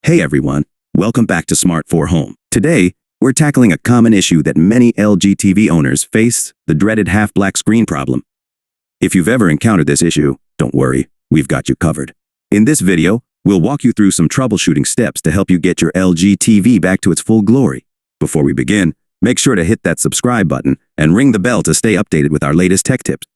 Hey everyone, welcome back to Smart 4 Home. Today, we're tackling a common issue that many LG TV owners face, the dreaded half-black screen problem. If you've ever encountered this issue, don't worry, we've got you covered. In this video, we'll walk you through some troubleshooting steps to help you get your LG TV back to its full glory. Before we begin, make sure to hit that subscribe button and ring the bell to stay updated with our latest tech tips.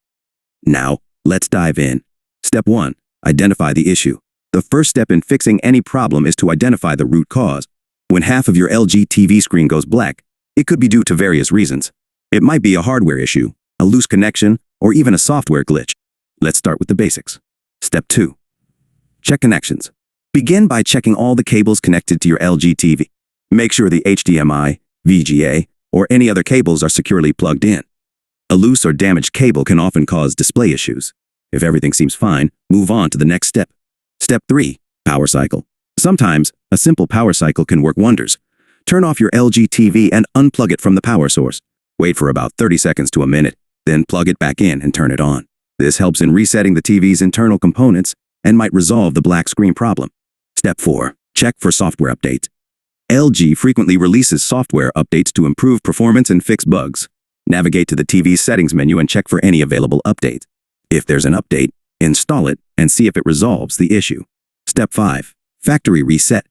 Now, let's dive in. Step 1. Identify the issue. The first step in fixing any problem is to identify the root cause. When half of your LG TV screen goes black, it could be due to various reasons. It might be a hardware issue, a loose connection, or even a software glitch. Let's start with the basics. Step 2. Check connections. Begin by checking all the cables connected to your LG TV. Make sure the HDMI, VGA, or any other cables are securely plugged in. A loose or damaged cable can often cause display issues. If everything seems fine, move on to the next step. Step 3. Power cycle. Sometimes, a simple power cycle can work wonders. Turn off your LG TV and unplug it from the power source. Wait for about 30 seconds to a minute, then plug it back in and turn it on. This helps in resetting the TV's internal components and might resolve the black screen problem. Step 4. Check for software updates. LG frequently releases software updates to improve performance and fix bugs. Navigate to the TV's settings menu and check for any available updates. If there's an update, install it and see if it resolves the issue. Step 5. Factory reset.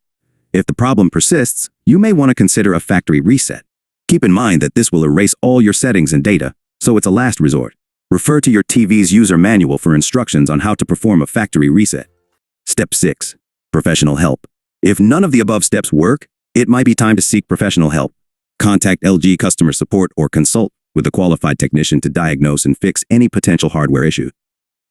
If the problem persists, you may want to consider a factory reset. Keep in mind that this will erase all your settings and data, so it's a last resort. Refer to your TV's user manual for instructions on how to perform a factory reset. Step 6. Professional help. If none of the above steps work, it might be time to seek professional help. Contact LG customer support or consult with a qualified technician to diagnose and fix any potential hardware issue.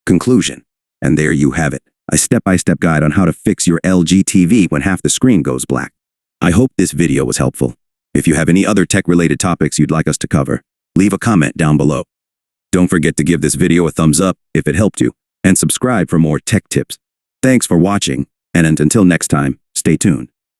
Conclusion. And there you have it, a step-by-step guide on how to fix your LG TV when half the screen goes black. I hope this video was helpful. If you have any other tech-related topics you'd like us to cover, leave a comment down below. Don't forget to give this video a thumbs up if it helped you, and subscribe for more tech tips. Thanks for watching, and until next time, stay tuned.